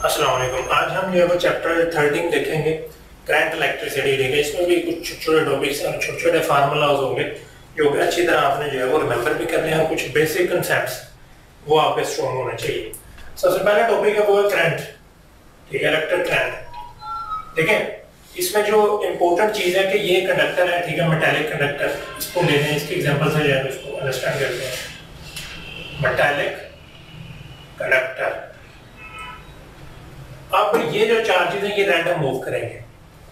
अस्सलाम वालेकुम। आज हम जो है वो चैप्टर 13 देखेंगे, करंट इलेक्ट्रिसिटी देखेंगे। इसमें भी कुछ छोटे छोटे टॉपिक्स और छोटे छोटे फार्मूलाज होंगे जो कि अच्छी तरह आपने जो है वो रिमेंबर भी करने हैं और कुछ बेसिक कंसेप्ट्स वो आप पे स्ट्रॉन्ग होने चाहिए। सबसे पहला टॉपिक है वो है करंट, ठीक है, इलेक्ट्रिक करंट। देखें इसमें जो इम्पोर्टेंट चीज़ है कि ये कंडक्टर है, ठीक है, मेटालिक कंडक्टर। इसको लेते हैं, इसके एग्जांपल से जो है इसको अंडरस्टैंड करते हैं। Metallic conductor. अब ये जो चार्जेस हैं ये रैंडम मूव करेंगे।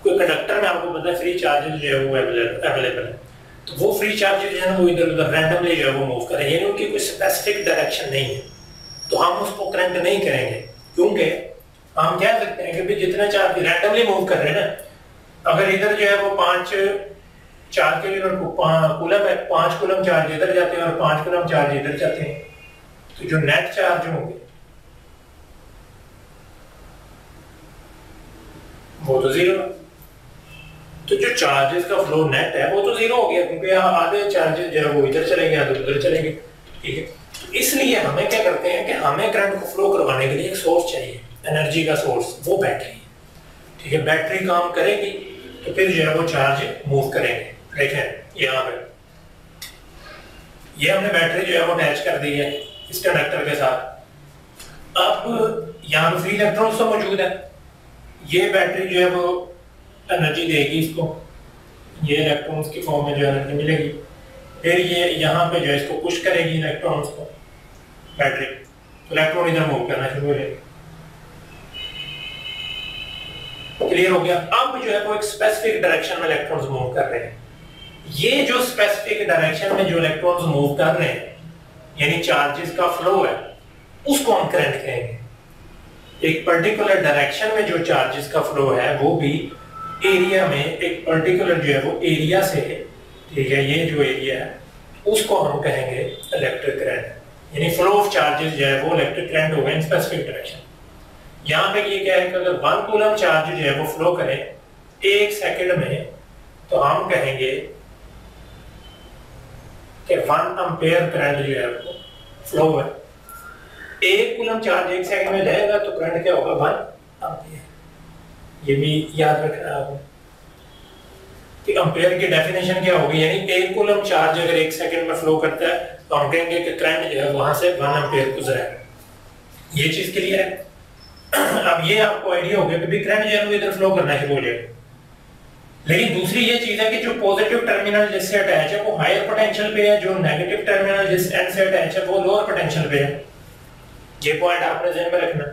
कोई कंडक्टर में आपको पता है फ्री चार्जेस जो है वो अवेलेबल है, तो वो फ्री चार्जेस जो है वो इधर उधर रैंडमली जो है वो मूव करेंगे, यानी उनकी कोई स्पेसिफिक डायरेक्शन नहीं है, तो हम उसको करंट नहीं करेंगे। क्योंकि हम कह सकते हैं कि भाई जितने चार्ज रैंडमली मूव कर रहे हैं ना, अगर इधर जो है वो 5 चार्ज के कूलम है, 5 कूलम चार्ज इधर जाते हैं और 5 कूलम चार्ज इधर जाते हैं, तो जो नेट चार्ज होंगे वो तो जीरो। तो जो चार्जेस का फ्लो नेट है वो तो जीरो हो गया, क्योंकि आधे चार्जेस जो है वो इधर चलेंगे आधे उधर चलेंगे, ठीक है। तो इसलिए हमें क्या करते हैं कि हमें करंट को फ्लो करवाने के लिए एक सोर्स चाहिए, एनर्जी का सोर्स, वो बैटरी है, ठीक है। बैटरी काम करेगी तो फिर जो है वो चार्ज मूव करेंगे। देखें यहाँ पे ये हमने बैटरी जो है वो अटैच कर दी है इस कंडक्टर के साथ। अब यहाँ पे फ्री इलेक्ट्रॉन्स तो मौजूद है, ये बैटरी जो है वो एनर्जी देगी इसको, ये इलेक्ट्रॉन्स की फॉर्म में जो एनर्जी मिलेगी। फिर ये यहाँ पे जो है इसको पुश करेगी इलेक्ट्रॉन्स को, बैटरी, तो इलेक्ट्रॉन इधर मूव करना शुरू हो जाएगा। क्लियर हो गया। अब जो है वो एक स्पेसिफिक डायरेक्शन में इलेक्ट्रॉन्स मूव कर रहे हैं। ये जो स्पेसिफिक डायरेक्शन में जो इलेक्ट्रॉन्स मूव कर रहे हैं, यानी चार्जेस का फ्लो है, उसको हम करंट कहेंगे। एक पर्टिकुलर डायरेक्शन में जो चार्जेस का फ्लो है वो भी एरिया में एक पर्टिकुलर जो है वो एरिया से, ठीक है, ये जो एरिया है उसको हम कहेंगे इलेक्ट्रिक करंट, यानी फ्लो ऑफ चार्जेस जो है वो इलेक्ट्रिक करंट होगा इन स्पेसिफिक डायरेक्शन। यहाँ पे ये क्या है कि अगर 1 कूलम चार्ज जो है वो फ्लो करे 1 सेकंड में, तो हम कहेंगे कि 1 एम्पेयर करंट जो है वो फ्लो है। 1 कूलम चार्ज 1 सेकंड में जाएगा तो करंट क्या होगा, 1 एम्पेयर। ये भी याद रखना है आपको कि एम्पेयर की डेफिनेशन क्या होगी, यानी 1 कूलम चार्ज अगर 1 सेकंड में फ्लो करता है तो हम कहेंगे कि करंट जो है वहां से 1 एम्पेयर गुजरा है। ये चीज क्लियर है। अब ये आपको आइडिया हो गया कि करंट जो है वो इधर फ्लो करना शुरू हो जाएगा। लेकिन दूसरी ये चीज है कि जो पॉजिटिव टर्मिनल जिससे अटैच है वो हायर पोटेंशियल पे है, जो नेगेटिव टर्मिनल जिस एंड से अटैच है वो लोअर पोटेंशियल पे है। ये पॉइंट आपने ध्यान में रखना।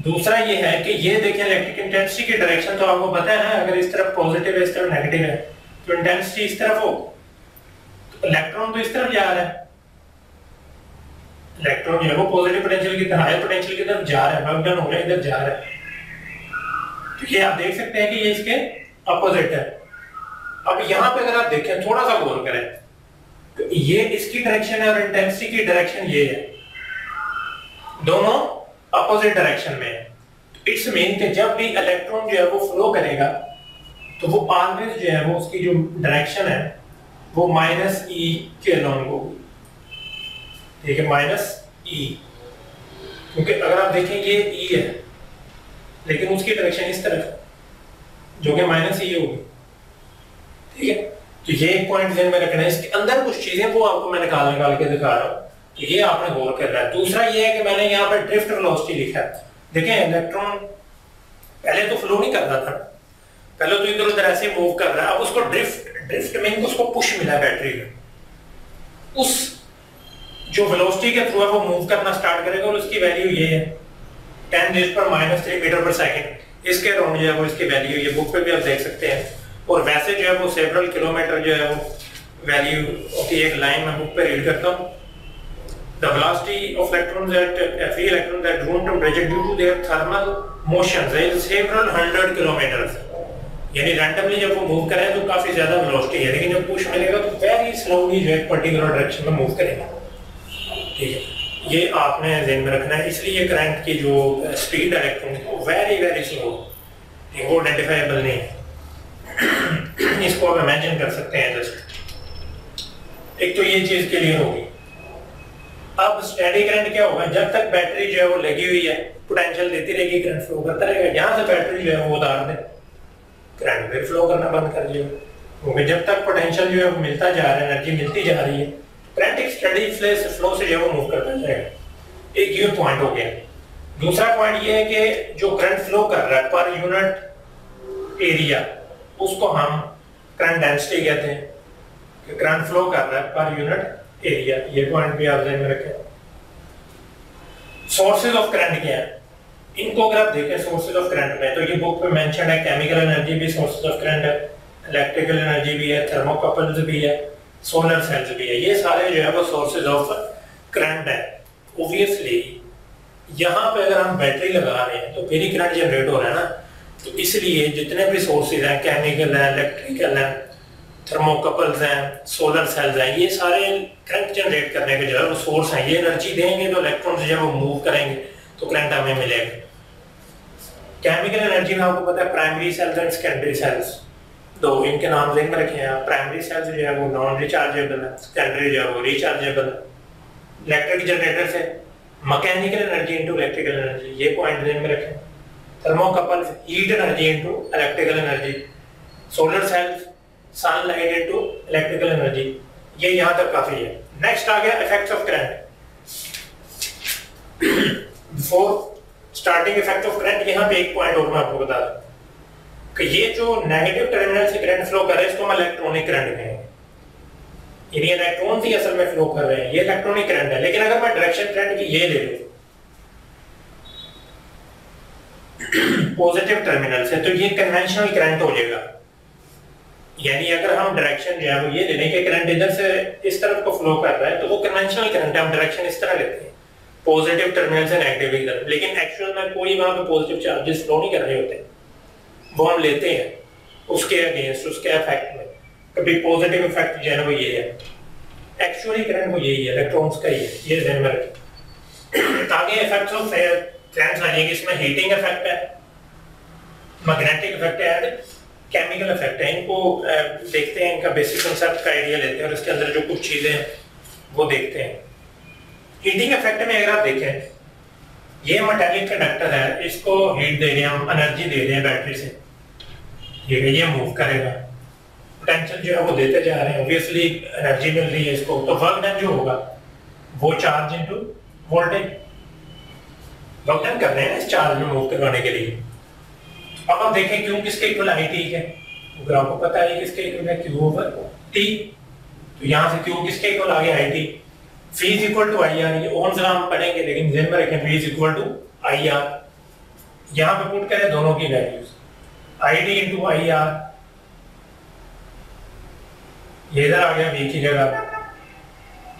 दूसरा ये है कि ये देखिए इलेक्ट्रिक इंटेंसिटी की डायरेक्शन तो आपको पता है ना, अगर इस तरफ पॉजिटिव है इस तरफ नेगेटिव है तो इंटेंसिटी इस तरफ हो, तो इलेक्ट्रॉन तो इस तरफ जा रहा है, इलेक्ट्रॉन जो है वो पॉजिटिव पोटेंशियल की तरफ, हायर पोटेंशियल की तरफ जा रहा है, वर्क डन हो रहा है, इधर जा रहा है। तो ये आप देख सकते हैं कि ये इसके अपोजिट है। अब यहाँ पे अगर आप देखें, थोड़ा सा गौर करें, तो ये इसकी डायरेक्शन है और इंटेंसिटी की डायरेक्शन ये है, दोनों अपोजिट डायरेक्शन में है। इट्स मीन कि जब भी इलेक्ट्रॉन जो है वो फ्लो करेगा तो वो ऑलवेज जो है वो उसकी जो डायरेक्शन है वो -e के अलोंग होगी, ठीक है, -e। क्योंकि अगर आप देखें ये e है लेकिन उसकी डायरेक्शन इस तरफ है जो कि -e होगी, ठीक है। तो ये एक पॉइंट ध्यान में रखना है। इसके अंदर कुछ चीजें वो आपको मैं निकाल के दिखा रहा हूँ, तो ये आपने गौर करना है। दूसरा ये है कि मैंने यहाँ पर ड्रिफ्ट वेलोसिटी लिखा है। देखें इलेक्ट्रॉन पहले तो फ्लो नहीं कर रहा था, पहले तो इधर उधर ऐसे मूव कर रहा है। अब उसको ड्रिफ्ट मीन उसको पुश मिला बैटरी का, उस जो वेलोसिटी के थ्रू है वो मूव करना स्टार्ट करेगा और उसकी वैल्यू ये है 10⁻³ मीटर पर सेकंड। इसके अराउंड जो है वो इसकी वैल्यू ये बुक पे भी आप देख सकते हैं, और वैसे जो है वो सेवरल किलोमीटर जो है वो वैल्यू की एक लाइन में बुक पे रीड करता हूँ। The velocity of electrons at free electrons at room temperature due to their thermal motions is several hundred kilometers. यानी रैंडमली जब वो मूव करें तो काफी ज्यादा वेलोसिटी है, लेकिन जब पुश मिलेगा तो वेरी स्लोली जो है पर्टिकुलर डायरेक्शन में मूव करेगा, ठीक है। ये आपने ध्यान में रखना है। इसलिए करंट की जो स्पीड है इलेक्ट्रॉन की वो वेरी स्लो, वो आइडेंटिफाइबल नहीं है। इसको आप इमेजिन कर सकते हैं जस्ट। एक तो ये चीज क्लियर होगी। अब स्टेडी करंट क्या होगा, जब तक बैटरी जो है वो लगी हुई है पोटेंशियल देती रहेगी, करंट फ्लो करता रहेगा। यहाँ से बैटरी जो है वो उतार दे, करंट फिर फ्लो करना बंद कर देगा, क्योंकि जब तक पोटेंशियल जो है वो मिलता जा रहा है, एनर्जी मिलती जा रही है, करंट एक स्टेडी फ्लो से जो है वो मूव करता जाएगा। एक ये पॉइंट हो गया। दूसरा पॉइंट ये है कि जो करंट फ्लो कर रहा है पर यूनिट एरिया, उसको हम करंट डेंसिटी कहते हैं, कि करंट फ्लो कर रहा है पर यूनिट एरिया। ये पॉइंट भी आप ध्यान में रखें। सोर्सेज ऑफ करंट क्या है, इनको अगर आप देखें सोर्सेज ऑफ करंट में, तो ये बुक में मेंशन है, केमिकल एनर्जी भी सोर्सेज ऑफ करंट है, इलेक्ट्रिकल एनर्जी भी है, थर्मोकपल्स भी है, सोलर सेल्स भी है। ये सारे जो है वो सोर्सेज ऑफ करंट है। ऑब्वियसली यहाँ पे अगर हम बैटरी लगा रहे हैं तो फिर ही करंट जनरेट हो रहा है ना, तो इसलिए जितने भी सोर्सेज हैं, केमिकल है, इलेक्ट्रिकल है, थर्मोकपल्स हैं, सोलर सेल्स हैं, ये सारे करंट जनरेट करने के जो है वो सोर्स हैं। ये एनर्जी देंगे तो इलेक्ट्रॉन्स जो है वो मूव करेंगे तो करंट हमें मिलेगा। केमिकल एनर्जी में आपको पता है primary cells and secondary cells, तो इनके नाम ध्यान में रखें आप। प्राइमरी सेल्स जो है वो नॉन रिचार्जेबल है, सेकेंडरी जो है वो रिचार्जेबल है। इलेक्ट्रिक जनरेटर से mechanical energy into electrical energy, ये पॉइंट ध्यान में रखें। Thermocouples heat energy into electrical energy, solar cells sunlight into electrical energy. ये यहां तक काफी है। नेक्स्ट आ गया effects of current. Before starting effect of current, यहाँ पे एक पॉइंट और मैं आपको बता दूं कि ये जो नेगेटिव टर्मिनल से करंट फ्लो कर रहा है इसको हम इलेक्ट्रॉनिक करंट कहेंगे। यानी इलेक्ट्रॉन ही असल में फ्लो कर रहे हैं, ये इलेक्ट्रॉनिक करंट है। लेकिन अगर मैं डायरेक्शन करंट की ये ले लूं पॉजिटिव टर्मिनल से, तो ये कन्वेंशनल करंट हो जाएगा। यानी अगर हम डायरेक्शन जो है वो ये ले लें कि करंट इधर से इस तरफ को फ्लो कर रहा है, तो वो कन्वेंशनल करंट है, हम डायरेक्शन इस तरह लेते हैं, पॉजिटिव टर्मिनल से नेगेटिव की तरफ। लेकिन एक्चुअल में कोई वहां पे पॉजिटिव चार्जेस फ्लो नहीं कर रहे होते, वो हम लेते हैं उसके अगेंस्ट, उसके इफेक्ट में। कभी पॉजिटिव इफेक्ट जो है वो ये है, एक्चुअली करंट वो यही है, इलेक्ट्रॉन्स का ही है, ये ध्यान में रखें। आगे इफेक्ट्स ऑफ करंट आ जाएंगे। इसमें हीटिंग इफेक्ट है, मैग्नेटिक इफेक्ट है, केमिकल इफेक्ट है। इनको देखते हैं, इनका बेसिक कांसेप्ट का आइडिया लेते हैं और इसके अंदर जो कुछ चीजें हैं वो देखते हैं। हीटिंग इफेक्ट में अगर आप देखें, ये मेटालिक कंडक्टर है, इसको हीट दे रहे हैं हम, एनर्जी दे रहे हैं बैटरी से, ये मूव करेगा, पोटेंशियल जो है वो देते जा रहे हैं, ऑब्वियसली एनर्जी मिल रही है इसको, तो वर्क डन जो होगा वो charge into voltage, work done कर रहे हैं इस चार्ज में मूव करवाने के लिए। अब आप देखें क्यू किसके इक्वल आई टी है, अगर आपको पता है किसके इक्वल है, क्यू ओवर टी, तो यहाँ से क्यू किसके इक्वल आ गया, I T. Phi is equal to I R, ये ओम्स हम पढ़ेंगे लेकिन ध्यान में रखें, phi is equal to I R. यहाँ पे पुट करें दोनों की values, I D into I R, ये इधर आ गया वी की जगह,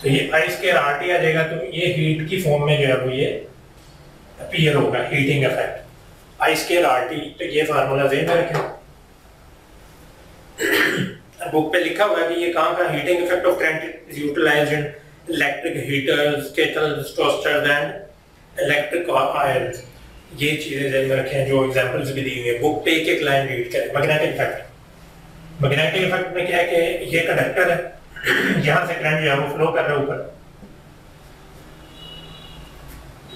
तो ये आई स्क्वायर आर टी आ जाएगा। तो ये हीट की फॉर्म में जो है वो ये अपीयर होगा, heating effect I square R T. तो ये फार्मूला ध्यान में रखें, बुक पे लिखा हुआ है कि ये काम का heating effect of current is utilised in electric heaters, kettles, toasters and electric irons. ये चीजें ध्यान में रखें, जो एग्जांपल्स भी दी हुई है बुक पे, एक लाइन रीड करें। मैग्नेटिक इफेक्ट, मैग्नेटिक इफेक्ट में क्या है कि ये कंडक्टर है, यहां से करंट जो है वो फ्लो कर रहा है ऊपर,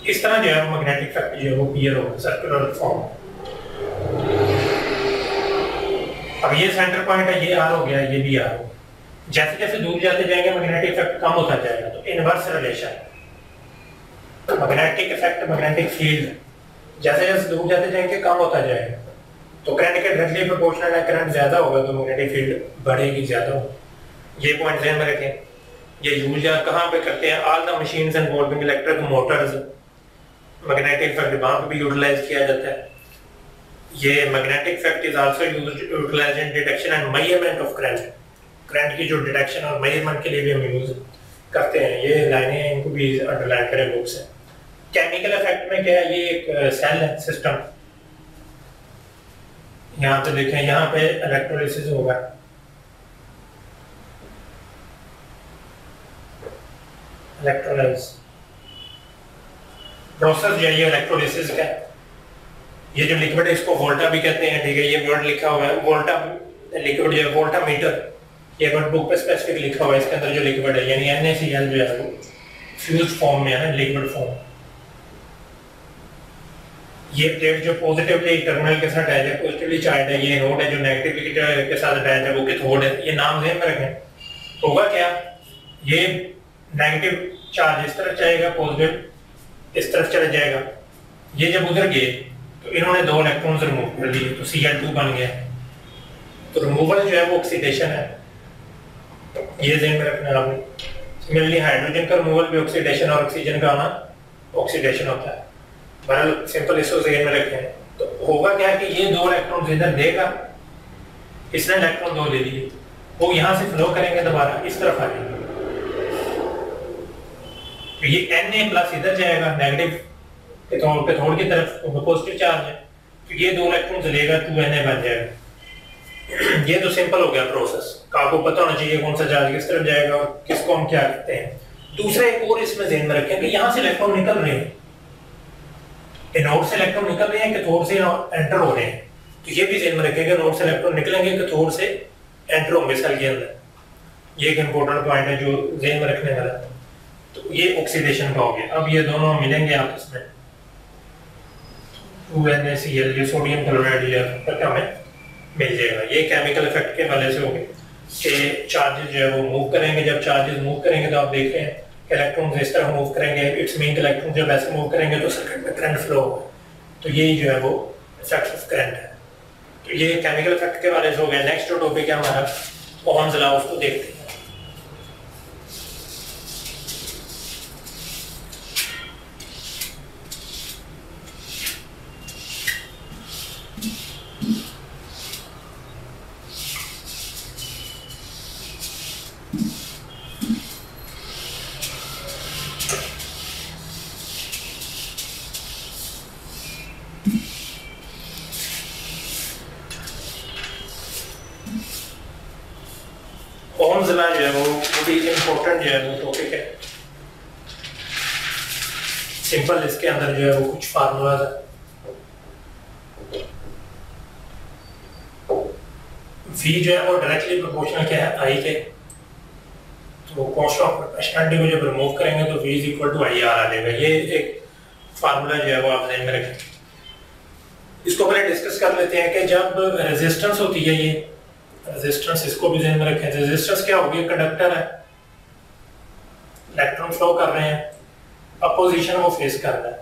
इस तरह जो है वो मैग्नेटिक इफेक्ट जो है वो अपीयर होगा सर्कुलर फॉर्म। अब ये सेंटर पॉइंट है, ये आर हो गया, ये भी आर हो। जैसे जैसे दूर जाते जाएंगे मैग्नेटिक इफेक्ट कम होता जाएगा, तो inverse relation, magnetic effect magnetic field जैसे जैसे दूर जाते जाएंगे कम होता जाएगा, तो करंट के डायरेक्टली प्रोपोर्शनल है, करंट ज्यादा होगा तो मैग्नेटिक फील्ड बढ़ेगी, ज्यादा होगी। ये पॉइंट ध्यान में रखें। ये यूज कहां पे करते हैं, all the machines involving electric motors, magnetic effect वहां पे भी यूटिलाइज किया जाता है। ये magnetic effect is also utilised in detection and measurement of current, current की जो डिटेक्शन और मेजरमेंट के लिए भी हम यूज करते हैं। ये लाइनें इनको भी अंडरलाइन करें बुक से। केमिकल इफेक्ट में क्या है, ये एक सेल है, सिस्टम, यहाँ पे देखें, यहाँ पे इलेक्ट्रोलिसिस होगा, इलेक्ट्रोलाइज प्रोसेस जो है ये इलेक्ट्रोलिसिस का। ये जो लिक्विड है इसको वोल्टा भी कहते हैं, ठीक है, ये वर्ड लिखा हुआ है वोल्टा, लिक्विड जो है वोल्टा मीटर, ये वर्ड बुक पे स्पेसिफिक लिखा हुआ है, इसके अंदर जो लिक्विड है यानी NaCl जो है वो फ्यूज फॉर्म में है ना, लिक्विड फॉर्म। ये प्लेट जो पॉजिटिवली टर्मिनल के साथ अटैच है, पॉजिटिवली चार्ज है, ये नोड है जो नेगेटिवली के साथ अटैच है, वो कैथोड है। ये नाम ध्यान में रखें। होगा क्या, ये नेगेटिव चार्ज इस तरफ जाएगा, पॉजिटिव इस तरफ चला जाएगा। ये जब उधर गए तो इन्होंने 2 इलेक्ट्रॉन्स रिमूव कर दिए, तो Cl2 बन गया। तो रिमूवल जो है वो ऑक्सीडेशन है, ये ध्यान में रखना आपने। सिमिलरली हाइड्रोजन का रिमूवल भी ऑक्सीडेशन और ऑक्सीजन का आना ऑक्सीडेशन होता है। बहरहाल सिंपल इसको ध्यान में रखें। तो होगा क्या कि ये 2 इलेक्ट्रॉन्स इधर देगा, इसने इलेक्ट्रॉन 2 ले लिए, वो यहां से फ्लो करेंगे दोबारा इस तरफ आ जाएंगे। तो ये Na+ इधर जाएगा, नेगेटिव कैथोड की तरफ, पॉजिटिव चार्ज है, तो ये 2 इलेक्ट्रॉन लेगा, 2Na बन जाएगा। ये तो सिंपल हो गया प्रोसेस। आपको पता होना चाहिए कौन सा चार्ज किस तरफ जाएगा और किसको हम क्या कहते हैं। दूसरा एक और इसमें ध्यान में रखें कि यहाँ से इलेक्ट्रॉन निकल रहे हैं, एनोड से इलेक्ट्रॉन निकल रहे हैं, कैथोड से एंटर हो रहे हैं। तो ये भी ध्यान में रखें कि एनोड से इलेक्ट्रॉन निकलेंगे, कैथोड से एंटर होंगे सेल के अंदर। ये एक इंपॉर्टेंट पॉइंट है जो ध्यान में रखने वाला है। तो ये ऑक्सीडेशन का हो गया। अब ये दोनों मिलेंगे आपस में, 2NaCl, ये सोडियम क्लोराइड ये हमें मिल जाएगा। ये केमिकल इफेक्ट के वाले से हो गए कि चार्जेस जो है वो मूव करेंगे। जब चार्जेस मूव करेंगे तो आप देख रहे हैं इलेक्ट्रॉन्स इस तरह मूव करेंगे, इट्स मीन इलेक्ट्रॉन जब ऐसे मूव करेंगे तो सर्किट में करंट फ्लो होगा। तो यही जो है वो इफेक्ट ऑफ करंट है। तो ये केमिकल इफेक्ट के बारे में हो गया। नेक्स्ट जो टॉपिक है हमारा ओहम्स लॉ, उसको देखते हैं। ओहम्स लॉ जो है वो बड़ी इंपॉर्टेंट जो है वो टॉपिक है। सिंपल इसके अंदर जो है वो कुछ फार्मूलाज है। V जो है वो डायरेक्टली प्रोपोर्शनल क्या है I के। तो कॉस्ट ऑफ कंस्टेंट को जब रिमूव करेंगे तो V = IR आ जाएगा। ये एक फार्मूला जो है वो आप ध्यान में रखें। इसको पहले डिस्कस कर लेते हैं कि जब रेजिस्टेंस होती है, ये रेजिस्टेंस, इसको भी ध्यान में रखें। रेजिस्टेंस क्या होगी, कंडक्टर है, इलेक्ट्रॉन फ्लो कर रहे हैं, अपोजिशन वो फेस कर रहा है।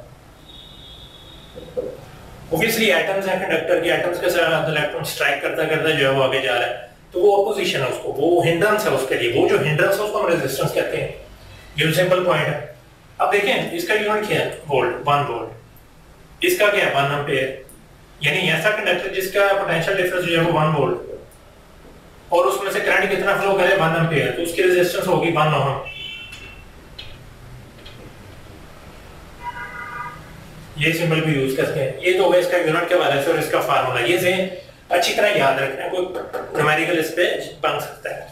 ऑब्वियसली एटम्स हैं कंडक्टर के, एटम्स के साथ इलेक्ट्रॉन स्ट्राइक करता करता जो है वो आगे जा रहा है, तो वो अपोजिशन है उसको, वो हिंड्रेंस है उसके लिए। वो जो हिंड्रेंस है उसको हम रेजिस्टेंस कहते हैं। ये सिंपल पॉइंट है। अब देखें इसका यूनिट क्या है, वोल्ट, 1 वोल्ट। इसका क्या है, 1 एम्पीयर। यानी ऐसा कंडक्टर जिसका पोटेंशियल डिफरेंस जो है वो 1 वोल्ट और उसमें से करंट कितना फ्लो करे, 1 एम्पीयर, तो उसकी रेजिस्टेंस होगी 1 ओम। ये सिंबल भी यूज करते हैं। ये तो होगा इसका यूनिट के बारे से और इसका फार्मूला। ये से अच्छी तरह याद रखना, कोई न्यूमेरिकल इस पे बन सकता है।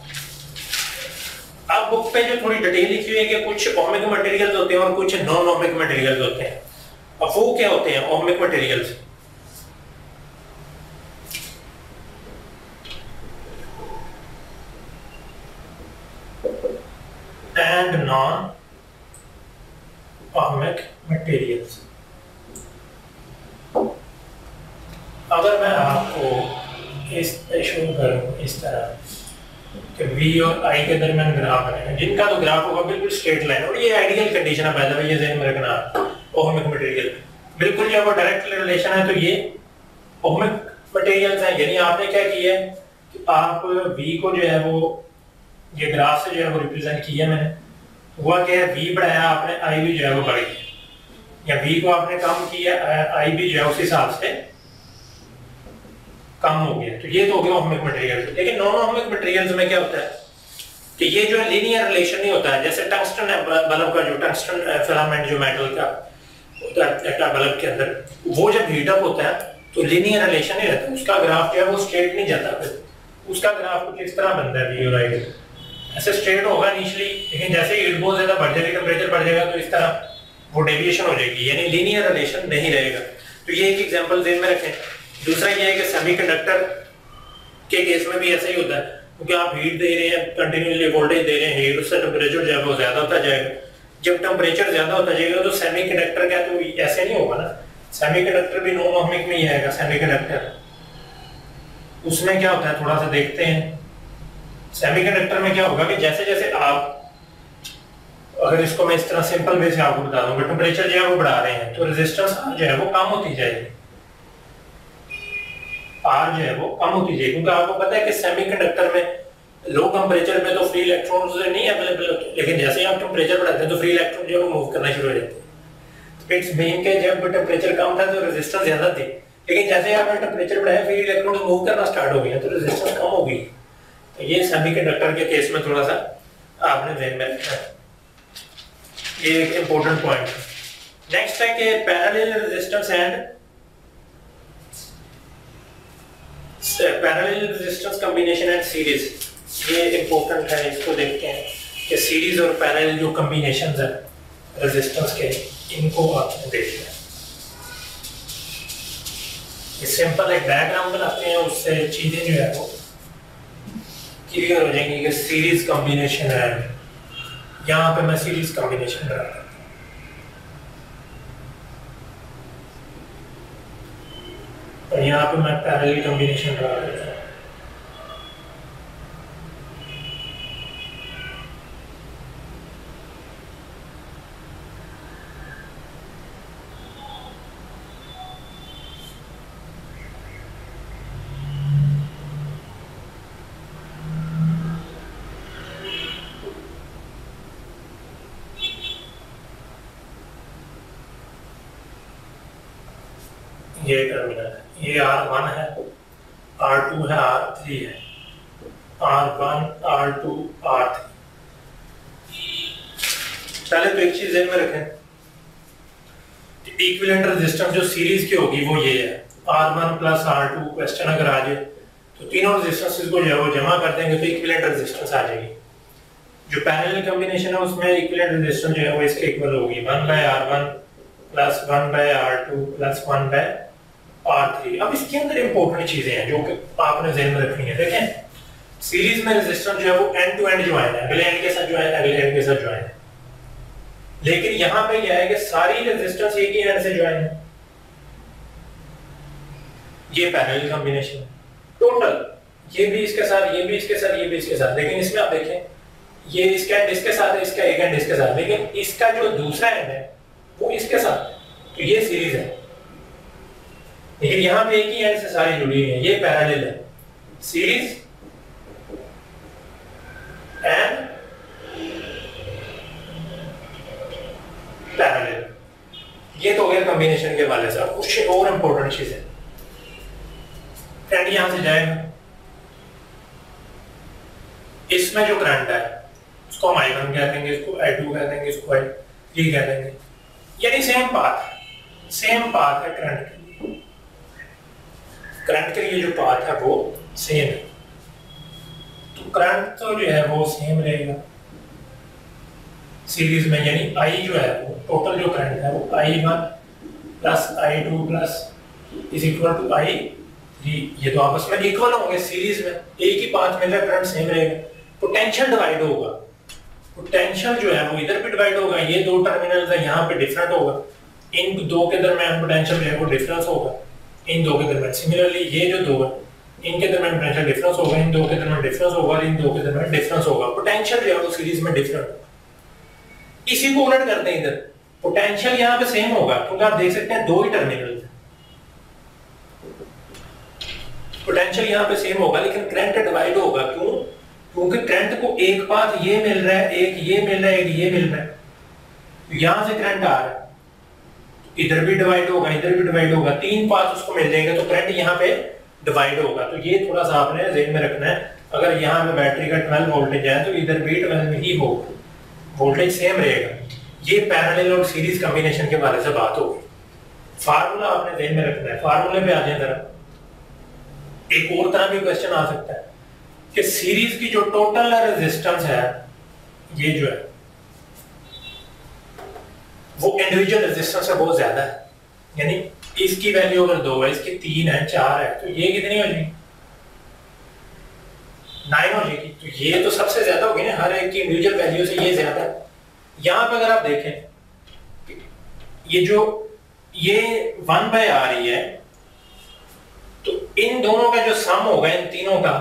अब बुक पे जो थोड़ी डिटेल लिखी हुई है कि कुछ ओमिक मटेरियल्स होते हैं और कुछ नॉन ओमिक मटेरियल्स होते हैं। अब वो क्या होते हैं ohmic materials? And non ohmic materials. अगर मैं आपको इस शो करूं इस तरह कि V और I के दरमियान ग्राफ बने, जिनका तो ग्राफ होगा बिल्कुल स्ट्रेट लाइन, और ये आइडियल कंडीशन है, पहले ये ध्यान में रखना। ओमिक मटेरियल बिल्कुल जब वो डायरेक्ट रिलेशन है तो ये ओमिक मटेरियल्स हैं। यानी आपने क्या किया है कि आप V को जो है वो ये ग्राफ से जो है वो रिप्रेजेंट किया मैंने। हुआ क्या है, V बढ़ाया आपने, I भी जो है वो बढ़ गया, या V को आपने कम किया, I भी जो है उस हिसाब से कम हो गया। तो ये तो हो गया ओमिक मटेरियल। लेकिन नॉन ओमिक मटेरियल्स में क्या होता है कि ये जो है लीनियर रिलेशन नहीं होता है। जैसे टंगस्टन है, बल्ब का जो टंगस्टन फिलामेंट जो मेटल का होता है बल्ब के अंदर, वो जब हीट अप होता है तो लीनियर रिलेशन नहीं रहता, उसका ग्राफ जो है वो स्ट्रेट नहीं जाता, फिर उसका ग्राफ कुछ इस तरह बनता है। V और I ऐसे स्ट्रेट होगा इनिशियली, लेकिन जैसे हीट बहुत ज्यादा बढ़ जाएगी, टेंपरेचर बढ़ जाएगा, तो इस तरह वो डेविएशन हो जाएगी, यानी लीनियर रिलेशन नहीं रहेगा। तो ये एक एग्जांपल ध्यान में रखें। दूसरा ये है कि सेमीकंडक्टर के केस में भी ऐसा ही होता है, क्योंकि आप हीट दे रहे हैं, कंटिन्यूअसली वोल्टेज दे रहे हैं, हीट उससे टेंपरेचर जो है वो ज्यादा होता जाएगा। जब टेम्परेचर ज्यादा होता जाएगा तो सेमीकंडक्टर का तो ऐसे नहीं होगा ना, सेमीकंडक्टर भी नॉन ओहमिक में ही आएगा सेमीकंडक्टर। उसमें क्या होता है थोड़ा सा देखते हैं। सेमीकंडक्टर में क्या होगा कि जैसे जैसे आप, अगर इसको मैं इस तरह सिंपल वे से आपको बता दूंगा, टेम्परेचर जो है वो बढ़ा रहे हैं तो रेजिस्टेंस जो है वो कम होती जाएगी, आर जो है वो कम होती जाएगी, क्योंकि आपको पता है कि सेमीकंडक्टर में लो टेम्परेचर पे तो फ्री इलेक्ट्रॉन्स नहीं अवेलेबल होते, लेकिन जैसे ही आप टेम्परेचर बढ़ाते हैं तो फ्री इलेक्ट्रॉन जो है वो मूव करना शुरू हो जाते हैं। तो इट्स मीन के जब टेम्परेचर कम था तो रेजिस्टेंस ज्यादा थी, लेकिन जैसे ही आपने टेम्परेचर बढ़ाया फ्री इलेक्ट्रॉन मूव करना स्टार्ट हो गया तो रेजिस्टेंस कम हो गई। तो ये सेमीकंडक्टर के केस में थोड़ा सा आपने ध्यान में रखना है, ये एक इंपॉर्टेंट पॉइंट है। नेक्स्ट है कि parallel resistance and parallel resistance combination and series, ये इंपॉर्टेंट है, इसको देखते हैं कि सीरीज और पैरेलल जो कॉम्बिनेशंस है रेजिस्टेंस के, इनको आपने देखना है। ये सिंपल एक डायग्राम बनाते हैं, उससे चीजें जो है वो क्लियर हो जाएंगी कि सीरीज कॉम्बिनेशन है। यहाँ पे मैं सीरीज कॉम्बिनेशन ड्रा करता हूँ, और यहाँ पे मैं पैरेलल कॉम्बिनेशन ड्रा करता हूँ। ये टर्मिनल है, ये R1 है, R2 है, R3 है, R1 R2 R3। पहले तो एक चीज ध्यान में रखें, इक्विवेलेंट रेजिस्टेंस जो सीरीज की होगी वो ये है R1 प्लस R2। क्वेश्चन अगर आ जाए तो तीनों रेजिस्टेंसेस को जो है वो जमा कर देंगे तो इक्विवेलेंट रेजिस्टेंस आ जाएगी। जो पैरेलल कॉम्बिनेशन है उसमें इक्विवेलेंट रेजिस्टेंस जो है वो इसके इक्वल होगी 1/R1 plus 1/R2 plus 1/R3। अब इसके अंदर इंपॉर्टेंट चीजें हैं जो कि आपने ध्यान में रखनी है। देखें सीरीज में रेजिस्टेंस जो है वो एंड टू एंड ज्वाइन है, अगले एंड के साथ ज्वाइन है, अगले एंड के साथ ज्वाइन है। लेकिन यहां पे क्या है कि सारी रेजिस्टेंस एक ही एंड से ज्वाइन है। ये पैरेलल कॉम्बिनेशन है टोटल, ये भी इसके साथ, ये भी इसके साथ, ये भी इसके साथ। लेकिन इसमें आप देखें ये इसका एंड इसके साथ है, इसका एक एंड इसके साथ, लेकिन इसका जो दूसरा एंड है वो इसके साथ है, तो ये सीरीज है। लेकिन यहां पे एक ही एंड से सारी जुड़ी हुई है, ये पैरेलल है। सीरीज एंड पैरेलल, ये तो हो गया कॉम्बिनेशन के वाले से। कुछ और इंपॉर्टेंट चीज है, करंट यहां से जाएगा, इसमें जो करंट है उसको हम I1 कह देंगे, इसको I2 कह देंगे, इसको I3 कह देंगे, यानी सेम पाथ है, सेम पाथ है करंट के लिए। करंट के लिए जो पाथ है वो सेम है, तो करंट तो जो है वो सेम रहेगा सीरीज में, यानी I जो है वो टोटल जो करंट है वो I1 plus I2 plus is equal to I3। ये तो आपस में इक्वल होंगे सीरीज में, एक ही पाथ में करंट सेम रहेगा। पोटेंशियल डिवाइड होगा, पोटेंशियल जो है वो इधर भी डिवाइड होगा, ये दो टर्मिनल्स है यहाँ पे डिफरेंट होगा, इन दो के दरमियान पोटेंशियल जो है वो डिफरेंस होगा इन दो के दरमियान। सिमिलरली ये जो दो है इनके दरमियान पोटेंशियल डिफरेंस होगा, इन दो के दरमियान डिफरेंस होगा, और इन दो के दरमियान डिफरेंस होगा। पोटेंशियल जो है वो सीरीज में डिफरेंट होगा। इसी को उलट करते हैं, इधर पोटेंशियल यहाँ पे सेम होगा क्योंकि आप देख सकते हैं दो ही टर्मिनल है, पोटेंशियल यहाँ पे सेम होगा, लेकिन करंट डिवाइड होगा। क्यों? क्योंकि करंट को एक पाथ ये मिल रहा है, एक ये मिल रहा है, एक ये मिल रहा है, तो यहां से करंट आ रहा है, इधर भी डिवाइड होगा, इधर भी डिवाइड होगा, तीन पाथ उसको मिल जाएंगे तो करंट यहाँ पे डिवाइड होगा। तो ये थोड़ा सा आपने ध्यान में रखना है। अगर यहाँ पे बैटरी का 12 वोल्टेज है तो इधर भी 12 ही होगा, वोल्टेज सेम रहेगा। ये पैरेलल और सीरीज कॉम्बिनेशन के बारे से बात होगी। फार्मूला आपने ध्यान में रखना है। फार्मूले पे आ जाए जरा। एक और तरह भी क्वेश्चन आ सकता है कि सीरीज की जो टोटल रेजिस्टेंस है, ये जो है वो इंडिविजुअल रेजिस्टेंस से बहुत ज्यादा है, यानी इसकी वैल्यू अगर 2 है, इसकी 3 है, 4 है, तो ये कितनी हो जाएगी? 9 हो जाएगी। तो ये तो सबसे ज्यादा होगी ना, हर एक की इंडिविजुअल वैल्यू से ये ज्यादा है। यहां पे अगर आप देखें ये 1 बाय आ रही है, तो इन दोनों का जो सम होगा इन तीनों का,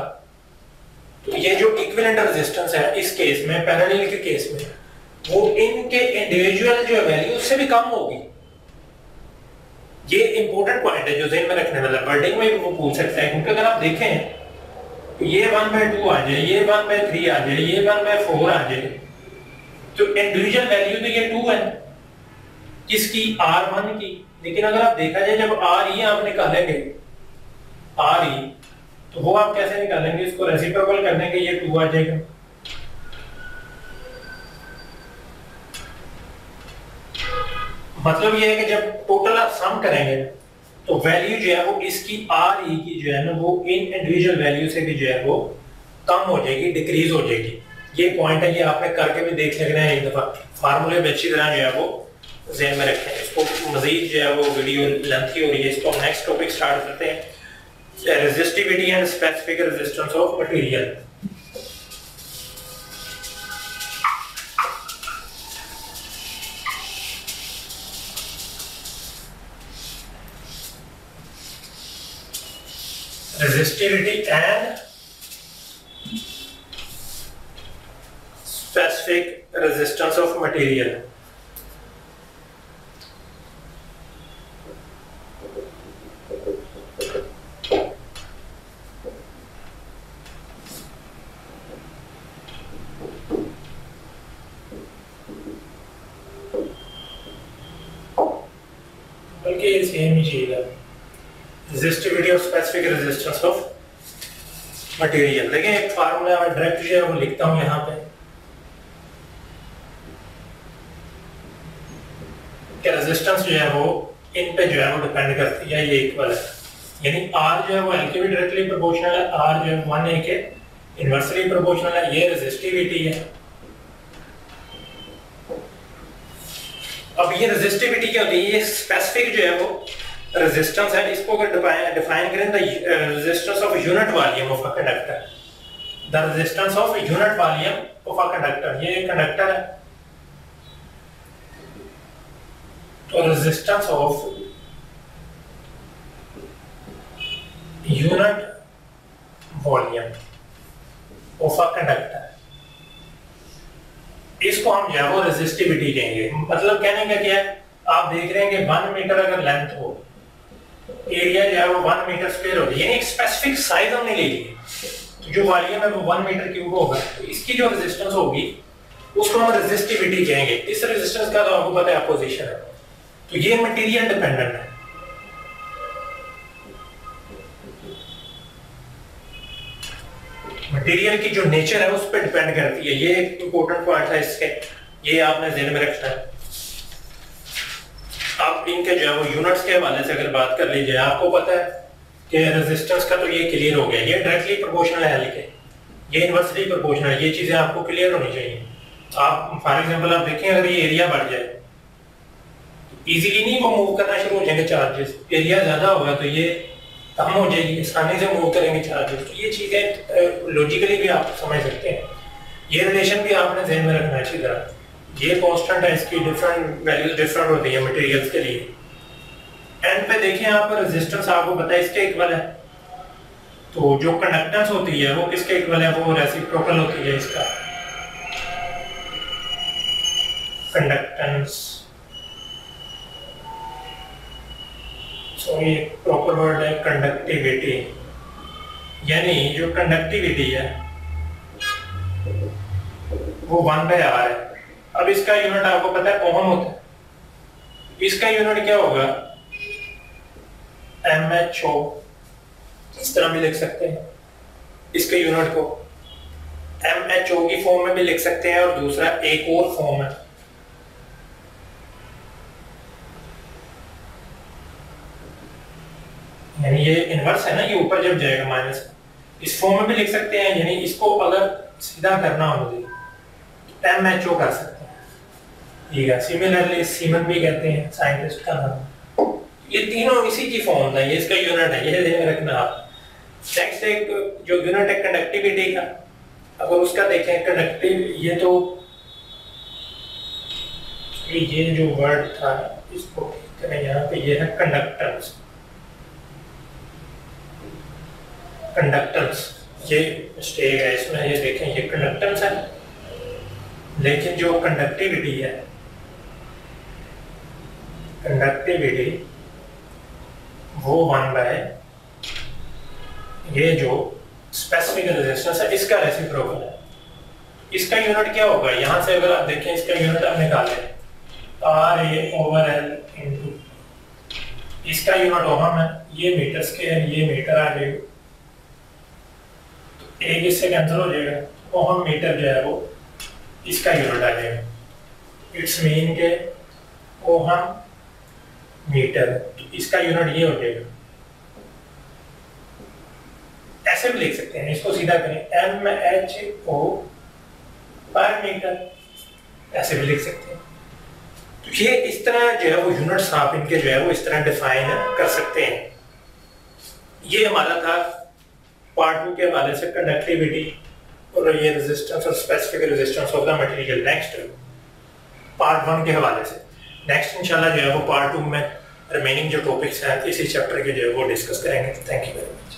तो ये जो इक्विवेलेंट रेजिस्टेंस है इस केस में, पैरेलल के केस में, वो इनके इंडिविजुअल जो वैल्यू उससे भी कम होगी। ये इंपॉर्टेंट पॉइंट है जो ज़हन में रखने वाला है, वर्डिंग में भी वो पूछ सकता है, क्योंकि अगर आप देखें तो ये 1/2 आ जाए, ये 1/3 आ जाए, ये 1/4 आ जाए, तो इंडिविजुअल वैल्यू तो ये 2 है किसकी, R1 की। लेकिन अगर आप देखा जाए जब RE आप निकालेंगे, RE, तो वो आप कैसे निकालेंगे, इसको रेसिप्रोकल कर देंगे, ये 2 आ जाएगा। मतलब ये है कि जब टोटल आप सम करेंगे तो वैल्यू जो है वो इसकी RE की जो है ना वो इन इंडिविजुअल वैल्यू से भी जो है वो कम हो जाएगी, डिक्रीज हो जाएगी। ये पॉइंट है, ये आपने करके भी देख लेना है एक दफा, फार्मूले में अच्छी तरह जो है वो ज़हन में रखें। इसको मजीद जो है वो वीडियो लेंथी हो रही है, इसको नेक्स्ट टॉपिक स्टार्ट करते हैं, resistivity and specific resistance of material. resistivity and specific resistance of material। बल्कि ये सेम ही चीज है, रेजिस्टिविटी और स्पेसिफिक रेजिस्टेंस ऑफ मटेरियल। देखिए एक फार्मूला मैं डायरेक्ट जो है वो लिखता हूं यहाँ पे, कि रेजिस्टेंस जो है वो इन पे जो है वो डिपेंड करती है, ये इक्वल है, यानी R जो है वो L के भी डायरेक्टली प्रोपोर्शनल है, R जो है 1A के इनवर्सली प्रोपोर्शनल है, ये रेजिस्टिविटी है। अब ये रेजिस्टिविटी क्या होती है, ये स्पेसिफिक जो है वो रेजिस्टेंस है, इसको अगर डिफाइन करें, the resistance of unit volume of a conductor, the resistance of unit volume of a conductor, ये कंडक्टर है, तो resistance of unit volume of a conductor, इसको हम जो है वो रेजिस्टिविटी कहेंगे। मतलब कहने का क्या है, आप देख रहे हैं कि 1 मीटर अगर लेंथ हो, एरिया जो है वो 1 मीटर स्क्वायर होगी, यानी एक स्पेसिफिक साइज हमने ले ली है, तो जो वॉल्यूम है वो 1 मीटर क्यूब होगा, तो इसकी जो रेजिस्टेंस होगी उसको हम रेजिस्टिविटी कहेंगे। इस रेजिस्टेंस का तो आपको पता है अपोजिशन है, तो ये मटेरियल डिपेंडेंट है। मटेरियल की जो नेचर है उस पर डिपेंड करती है, ये एक इंपॉर्टेंट पॉइंट है इसके, ये आपने ध्यान में रखना है। आप इनके जो है वो यूनिट्स के हवाले से अगर बात कर लीजिए, आपको पता है कि रेजिस्टेंस का तो ये क्लियर हो गया, ये डायरेक्टली प्रोपोर्शनल है L के, ये इनवर्सली प्रोपोर्शनल है, ये चीजें आपको क्लियर होनी चाहिए। आप फॉर एग्जांपल आप देखें, अगर ये एरिया बढ़ जाए तो इजीली नहीं वो मूव करना शुरू हो जाएंगे चार्जेस, एरिया ज्यादा होगा तो ये कम हो जाएगी, आसानी से मूव करेंगे चार्जेस। तो ये चीजें लॉजिकली भी आप समझ सकते हैं, ये रिलेशन भी आपने ध्यान में रखना अच्छी तरह। ये कांस्टेंट है, इसकी डिफरेंट वैल्यूज डिफरेंट होती है मटेरियल्स के लिए। एंड पे देखें आप, रेजिस्टेंस आपको पता है इसके इक्वल है, तो जो कंडक्टेंस होती है वो किसके इक्वल है, वो रेसिप्रोकल होती है इसका, कंडक्टेंस। सो ये प्रॉपर वर्ड है कंडक्टिविटी, यानी जो कंडक्टिविटी है वो 1/r है। अब इसका यूनिट आपको पता है ओम होता है, इसका यूनिट क्या होगा, MHO, इस तरह भी लिख सकते हैं इसके यूनिट को, MHO की फॉर्म में भी लिख सकते हैं, और दूसरा एक और फॉर्म है, यानी ये इनवर्स है ना, ये ऊपर जब जाएगा माइनस, इस फॉर्म में भी लिख सकते हैं, यानी इसको अगर सीधा करना हो मुझे तो MHO कर सकते हैं, ठीक है। सिमिलरली सीमन भी कहते हैं साइंटिस्ट का नाम। ये तीनों इसी की फॉर्म है, ये इसका यूनिट है, ये ध्यान रखना आप। नेक्स्ट एक जो यूनिट है कंडक्टिविटी का, अगर उसका देखें कंडक्टिव, ये तो कि ये जो वर्ड था इसको ठीक करें, यहाँ पे ये है कंडक्टेंस। कंडक्टेंस ये मिस्टेक है इसमें, ये देखें ये कंडक्टेंस है, लेकिन जो कंडक्टिविटी है, कंडक्टिविटी वो 1/, ये जो स्पेसिफिक रेजिस्टेंस है इसका रेसिप्रोकल है। इसका यूनिट क्या होगा, यहां से अगर आप देखें इसका यूनिट आप निकालें RA/L इंटू, इसका यूनिट ओहम है, ये मीटर स्क्वायर, ये मीटर आ जाएगा, तो एक इससे कैंसिल हो जाएगा, ओहम मीटर जो है वो इसका यूनिट आ जाएगा। इट्स मीन के ओहम मीटर, तो इसका यूनिट ये हो जाएगा। ऐसे भी लिख सकते हैं, इसको सीधा करें MHO पर मीटर, ऐसे भी लिख सकते हैं। तो ये इस तरह जो है वो यूनिट्स आप इनके जो है वो इस तरह डिफाइन कर सकते हैं। ये हमारा था पार्ट 2 के हवाले से कंडक्टिविटी और ये रेजिस्टेंस और specific resistance of the material. Next part 1 के हवाले से, नेक्स्ट इंशाल्लाह जो है वो पार्ट 2 में रिमेनिंग जो टॉपिक्स हैं इसी चैप्टर के जो है वो डिस्कस करेंगे। Thank you very much.